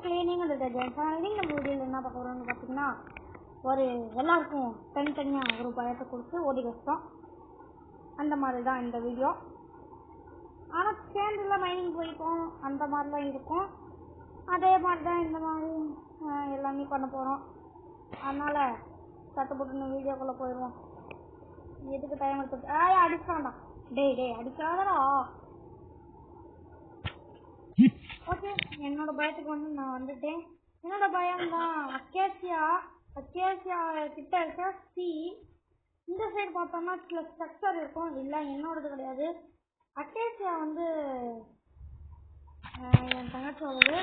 மக்களே, நீங்கள் நம்ம வீடியோவில் என்ன பார்க்க போகிறோம்னு பார்த்தீங்கன்னா, ஒரு எல்லாருக்கும் தனித்தனியாக ஒரு பயத்தை கொடுத்து ஓடி வச்சோம். அந்த மாதிரி தான் இந்த வீடியோ. ஆனால் சேர்ந்துல மைனிங் போய்க்கும் அந்த மாதிரிலாம் இருக்கும். அதே மாதிரி தான் இந்த மாதிரி எல்லாமே பண்ண போகிறோம். அதனால் சட்டப்பட்டு வீடியோக்குள்ளே போயிடுவோம். எதுக்கு டைம் எடுத்து அடிச்சாண்டா டேய் அடிக்காதடா. ஓகே, என்னோட பயத்துக்கு வந்து நான் வந்துட்டேன். என்னோட பயம் தான் அக்கேசியா கிட்ட இருக்க சி. இந்த சைடு பார்த்தோம்னா சில ஸ்ட்ரக்சர் இருக்கும். இல்லை, என்னோடது கிடையாது. அக்கேசியா வந்து என் தங்கச்சியோடது.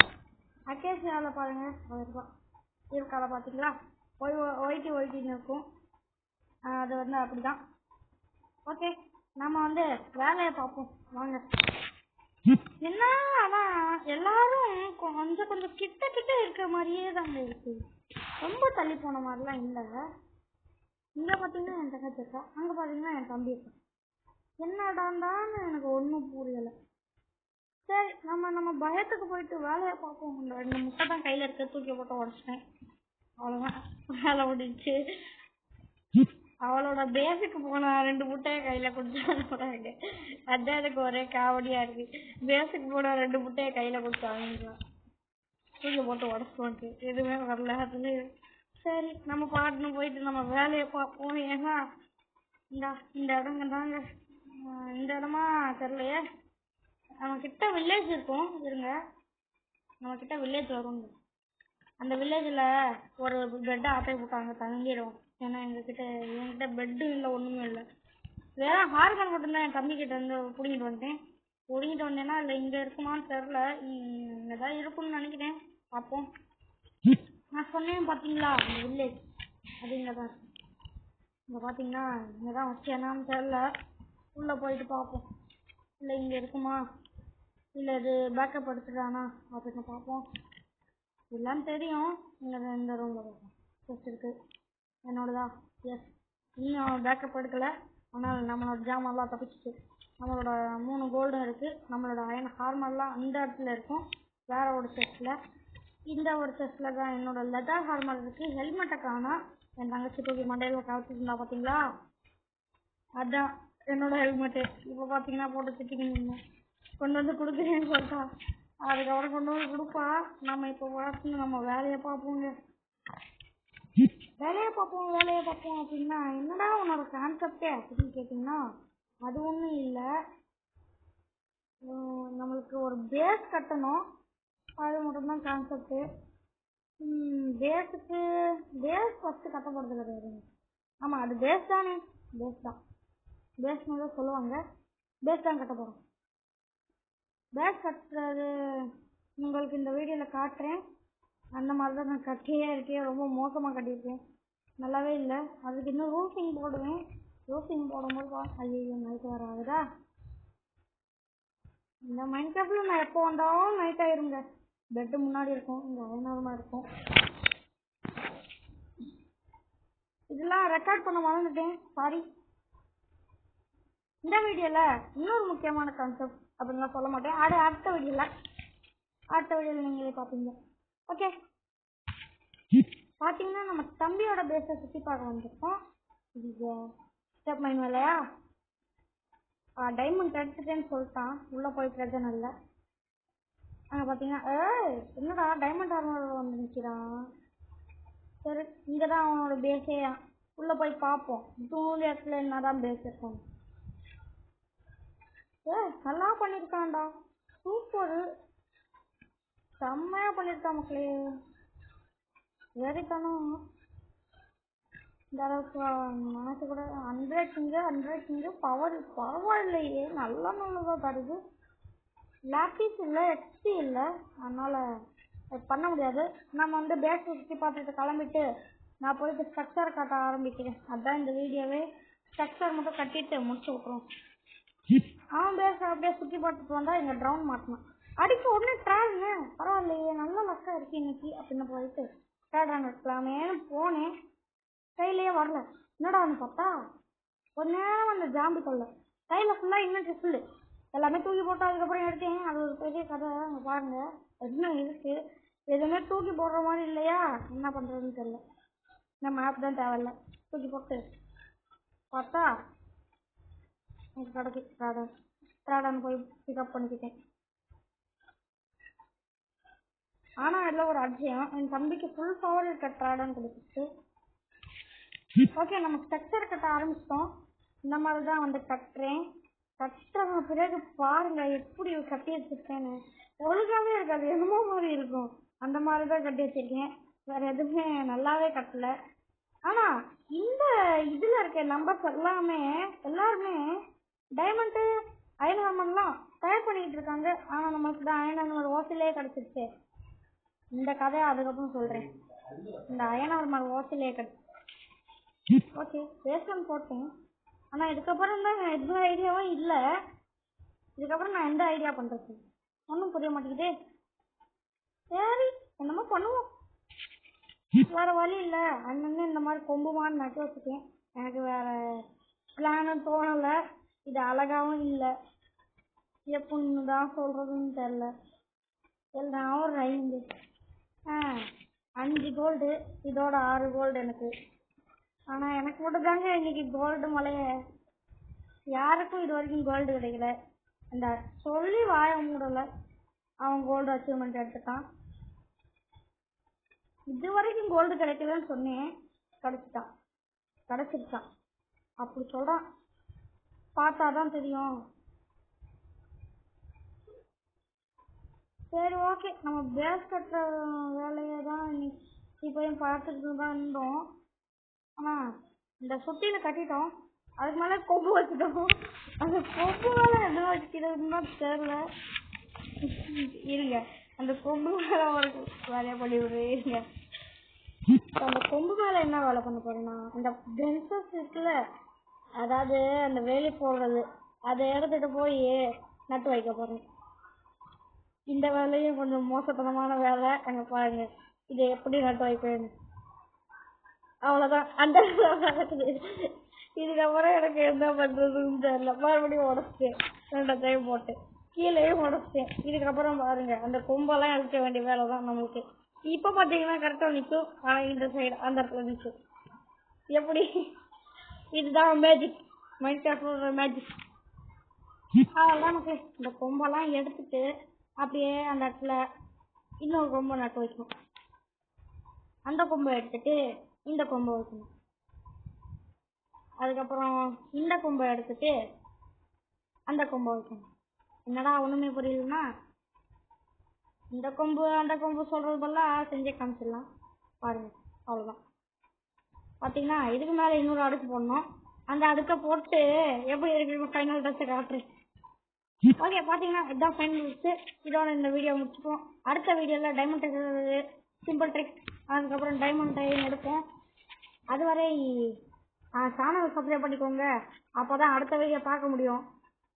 அக்கேசியாவில் பாருங்க இருக்கால பார்த்தீங்களா, ஒயிட்டின்னு இருக்கும். அது வந்து அப்படிதான். ஓகே, நம்ம வந்து வேலையை பார்ப்போம் வாங்க. என்ன ஆனா எல்லாரும் கொஞ்சம் கிட்ட இருக்கிற மாதிரியே தாங்க இருக்கு. ரொம்ப தள்ளி போன மாதிரிலாம் இல்லை. இங்க பாத்தீங்கன்னா என் தங்கச்சி இருக்கா, அங்க பாத்தீங்கன்னா என் தம்பி இருக்கா. என்னடான்னு எனக்கு ஒன்றும் புரியலை. சரி, நம்ம பயத்துக்கு போயிட்டு வேலையை பார்ப்போம். இந்த 2 முட்டை தான் கையில இருக்க, தூக்கி போட்டு உடச்சிட்டேன். அவ்வளவுதான், வேலை முடிச்சு. அவளோட பேஸுக்கு போன 2 முட்டையை கையில கொடுத்தாங்க. அதான் எனக்கு ஒரே காமெடியா இருக்கு. பேஸுக்கு போன 2 முட்டையை கையில கொடுத்தாங்க, தூக்கி போட்டு உடச்சுட்டு எதுவுமே வரல. அதுல சரி, நம்ம பாட்டுன்னு போயிட்டு நம்ம வேலையை பார்ப்போம். ஏன்னா இந்த இடங்க தாங்க, இந்த இடமா தெரியலையே. நம்ம கிட்ட வில்லேஜ் இருக்கும், இருங்க. நம்ம கிட்ட வில்லேஜ் வரும். அந்த வில்லேஜில் ஒரு பெட்டை ஆட்டை போட்டாங்க, தங்கிடும். ஏன்னா என்கிட்ட பெட்டும் இல்லை, ஒன்றுமே இல்லை. வேற ஹார்கன் மட்டும்தான் என் தம்பி கிட்ட இருந்து பிடிங்கிட்டு வந்தேன்னா இல்லை இங்கே இருக்குமான்னு தெரில. இங்கே தான் இருக்குன்னு நினைக்கிறேன், பார்ப்போம். நான் சொன்னேன் பார்த்தீங்களா, இந்த வில்லேஜ் அது இங்கே தான் இருக்கு. இங்கே பார்த்தீங்கன்னா இங்கே தான் வச்சேனான்னு தெரில. உள்ளே போயிட்டு பார்ப்போம். இல்லை இங்கே இருக்குமா, இல்லை இது பேக்கப் எடுத்துட்டானா அப்படின்னு பார்ப்போம். எல்லாம் தெரியும். இந்த ரூமில் பார்ப்போம். ஃபஸ்ட் இருக்குது என்னோடதா. எஸ், இன்னும் பேக்கப் எடுக்கலை. ஆனால் நம்மளோட ஜாமெல்லாம் தப்பிச்சிச்சு. நம்மளோட 3 கோல்டும் இருக்குது. நம்மளோட அயன் ஹார்மர்லாம் அந்த இடத்துல இருக்கும், வேற ஒரு செஸ்ட்டில். இந்த ஒரு செஸ்ட்டில் தான் என்னோட லெதர் ஹார்மர் இருக்குது. ஹெல்மெட்டை காணா, என் தங்கச்சி தூக்கி மண்டையில் கவச்சிருந்தா பார்த்தீங்களா, அதுதான் என்னோட ஹெல்மெட்டு. இப்போ பார்த்தீங்கன்னா போட்டு திட்டிக்கின்னு கொண்டு வந்து கொடுக்குறேன்னு சொல்லிட்டா. அதுக்கப்புறம் கொண்டு வந்து கொடுப்பா. நம்ம இப்போ வளர்த்துன்னு நம்ம வேலையை பார்ப்போங்க. வேலையை பார்ப்போம் அப்படின்னா என்னடா உன்னோட கான்செப்டே அப்படின்னு கேட்டிங்கன்னா, அது ஒன்றும் இல்லை. நம்மளுக்கு ஒரு பேஸ் கட்டணும், அது மட்டும்தான் கான்செப்டு. பேஸ் ஃபஸ்ட்டு கட்டப்படுறது கிடையாது. ஆமாம், அது பேஸ் தானே, பேஸ்னு தான் சொல்லுவாங்க. பேஸ் தான் கட்ட போகிறோம். பேஸ் கட்டுறது உங்களுக்கு இந்த வீடியோவில் காட்டுறேன். அந்த மாதிரி தான் நான் கட்டியே இருக்கேன். ரொம்ப மோசமாக கட்டியிருக்கேன், நல்லாவே இல்லை. அதுக்கு இன்னும் ரூஃபிங் போடுவேன். ரூஃபிங் போடும்போது ஐயோ நைட் வர ஆகுதா. இந்த மைண்ட் கிராஃப்டில் நான் எப்போ வந்தாலும் நைட் ஆயிருங்க. பெட்டு முன்னாடி இருக்கும், இங்கே அயனாரமாக இருக்கும். இதெல்லாம் ரெக்கார்ட் பண்ண மறந்துட்டேன், சாரி. இந்த வீடியோவில் இன்னொரு முக்கியமான கான்செப்ட் அப்படின்லாம் சொல்ல மாட்டேன். அடுத்த வீடியோவில் நீங்களே பார்ப்பீங்க. ஓகே, பார்த்தீங்கன்னா நம்ம தம்பியோட பேஸை சுற்றி பார்க்க வந்திருக்கோம். இது ஸ்டெப் மைன் வேலையா, டைமண்ட் எடுத்துட்டேன்னு சொல்லிட்டான். உள்ளே போய் பிரச்சனை இல்லை. அங்கே பார்த்தீங்கன்னா என்னடா டைமண்ட் ஆர்மர் வந்து நிற்கிறான். சரி, இங்கே தான் அவனோட பேஸே. உள்ளே போய் பார்ப்போம் தூள் இடத்துல என்னதான் பேஸ் இருக்கும். நல்லா பண்ணியிருக்கான்டா, சூப்பரு, செம்மையாக பண்ணியிருக்கான் மக்களே. வெறித்தனம். இந்த அளவுக்கு மனசு கூட 100 கிங்கு பவர் பரவாயில்லையே, நல்லதாக தருது. லேப்டிஸ் இல்லை, எக்ஸ்பி இல்லை, அதனால் பண்ண முடியாது. நம்ம வந்து பேஸ் சுற்றி பார்த்துட்டு கிளம்பிட்டு நான் போயிட்டு ஸ்ட்ரக்சர் கட்ட ஆரம்பிக்கிறேன். அதுதான் இந்த வீடியோவே. ஸ்ட்ரக்சர் மட்டும் கட்டிட்டு முடிச்சு விட்ருவோம். அவன் பேச அப்படியே சுற்றி பார்த்துட்டு வந்தால் எங்கள் ட்ரவுன் மாட்டணும். அடிக்க உடனே ட்ராடுங்க, பரவாயில்லையே நல்ல லக்காக இருக்கு இன்னைக்கு அப்படின்னு போயிட்டு ட்ராடான் எடுக்கலாமேனு போனேன். கையிலேயே வரல. என்னடான்னு பார்த்தா ஒரு நேரம் அந்த ஜாம்பி தொல்லை. கையில் ஃபுல்லாக இன்னும் ஃபுல்லு எல்லாமே தூக்கி போட்டு அதுக்கப்புறம் எடுத்தேன். அது ஒரு பெரிய கதை. அங்கே பாருங்கள் என்ன இருக்குது. எதுவுமே தூக்கி போடுற மாதிரி இல்லையா, என்ன பண்ணுறதுன்னு தெரியல. இந்த மேப் தான் தேவையில்ல, தூக்கி போட்டு பார்த்தா எனக்கு கிடச்சி ட்ராடன் போய் பிக்கப் பண்ணிக்கிட்டேன். ஆனால் இதில் ஒரு அதிசயம், என் தம்பிக்கு ஃபுல் பவர் இருக்க ட்ராடன் கிடைச்சிச்சு. ஓகே, நம்ம ஸ்ட்ரக்சர் கட்ட ஆரம்பிச்சிட்டோம். இந்த மாதிரி தான் வந்து கட்டுறேன். கட்டுற பிறகு பாருங்க எப்படி கட்டி வச்சிருக்கேன்னு. ஒழுங்காவே இருக்காது, என்னமோ மாதிரி இருக்கும். அந்த மாதிரி தான் கட்டி வச்சிருக்கேன், வேற எதுவுமே நல்லாவே கட்டல. ஆனா இந்த இதுல இருக்க நம்பர்ஸ் எல்லாருமே டைமண்ட் அயன் ஆர்மர்லாம் தயார் பண்ணிட்டு இருக்காங்க. ஆனா நமக்கு தான் அயன் ஆர்மர் ஓசிலே கிடைச்சிருச்சு. இந்த கதையை அதுக்கப்புறம் சொல்றேன். இந்த அயன் ஆர்மர் ஓசிலே கிடைச்சு. ஓகே, பேசன் போட்டேன். ஆனா இதுக்கப்புறம் தான் எந்த ஐடியாவும் இல்லை. இதுக்கப்புறம் நான் எந்த ஐடியா பண்றது ஒன்றும் புரிய மாட்டேங்குதே. சரி, என்னமோ பண்ணுவோம், வேற வழி இல்லை. அண்ணன் இந்த மாதிரி கொம்புமான்னு நட்டு வச்சுக்கேன். எனக்கு வேற பிளானும் தோணலை. இது அழகாவும் இல்லை, எப்படின்னு தான் சொல்றதுன்னு தெரியல. எல்லாம் ஒரு 5 கோல்டு, இதோட 6 கோல்டு எனக்கு. ஆனா எனக்கு மட்டும் தாங்க இன்னைக்கு கோல்டு மலைய, யாருக்கும் இது வரைக்கும் கோல்டு கிடைக்கல. அந்த சொல்லி வாய மூடல, அவன் கோல்டு அச்சீவ்மெண்ட் எடுத்துட்டான். இது வரைக்கும் கோல்டு கிடைக்கலன்னு சொன்னேன், கிடைச்சிருச்சான். அப்படி சொல்றான், பார்த்தாதான் தெரியும். சரி ஓகே, நம்ம பேஸ் கட்டுற வேலையை தான் இப்போயும் பார்த்துட்டு தான் இருந்தோம். ஆனால் இந்த சுட்டியில கட்டிட்டோம், அதுக்கு மேலே கொம்பு வச்சுட்டோம். அந்த கொம்பு மேலே என்ன வச்சுக்கிறதுன்னு தான் தெரியல. இருங்க, அந்த கொம்பு மேலே ஒரு வேலையை பண்ணி விடுங்க. அந்த கொம்பு மேலே என்ன வேலை பண்ண போறேன்னா, அந்த பென்சஸ் இருக்குல்ல, அதாவது அந்த வேலி போடுறது, அதை எடுத்துட்டு போய் நட்டு வைக்க போறேன். இந்த வேலையும் கொஞ்சம் மோசத்தனமான வேலை. அங்க பாருங்க, இதை எப்படி நட்டு வைப்பேன்னு. அவ்வளவுதான், அந்த இதுக்கப்புறம் எனக்கு என்ன பண்றதுன்னு தெரியல. மறுபடியும் உடச்சிட்டேன், 2 டைம் போட்டு கீழேயும் உடச்சிட்டேன். இதுக்கப்புறம் பாருங்க, அந்த கொம்பெல்லாம் எடுக்க வேண்டிய வேலை தான் நம்மளுக்கு. இப்ப பாத்தீங்கன்னா கரெக்டா நிற்கும், ஆனா இந்த சைடு அந்த இடத்துல நிற்கும். எப்படி? இதுதான் மேஜிக், மைன்கிராஃப்டோட மேஜிக். அதெல்லாம் நமக்கு இந்த கொம்பெல்லாம் எடுத்துட்டு அப்படியே அந்த இடத்துல இன்னொரு கொம்பை நட்டு வைக்கணும். அந்த கொம்பை எடுத்துட்டு இந்த கொம்பை வைக்கணும். அதுக்கப்புறம் இந்த கொம்பை எடுத்துட்டு அந்த கொம்பை வைக்கணும். என்னடா ஒண்ணுமே புரியலன்னா, இந்த கொம்பு அந்த கொம்பு சொல்றதெல்லாம் செஞ்சே காமிச்சிடலாம் பாருங்க. அவ்வளவுதான். பாத்தீங்கன்னா இதுக்கு மேல இன்னொரு அடுக்கு போடணும். அந்த அடுக்க போட்டு எப்படி இருக்கு ஃபைனல் ட்ரெஸ் காட்டுறேன். ஓகே, பாத்தீங்கன்னா இதுதான் ஃபைனல் ட்ரெஸ். இதோட இந்த வீடியோ முடிச்சுப்போம். அடுத்த வீடியோல டைமண்ட் சிம்பிள் ட்ரிக், அதுக்கப்புறம் டைமண்ட் டைம் எடுப்போம். அதுவரை சேனலை சப்ஸ்கிரைப் பண்ணிக்கோங்க, அப்போதான் அடுத்த வீடியோ பார்க்க முடியும்.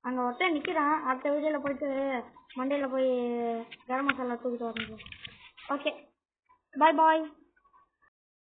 அங்கே ஒருத்தன் நிற்கிறான், அடுத்த வீடியோவில் போயிட்டு மண்டையில் போய் கரம் மசாலா தூக்கிட்டு வரணும். ஓகே, பாய் பாய்.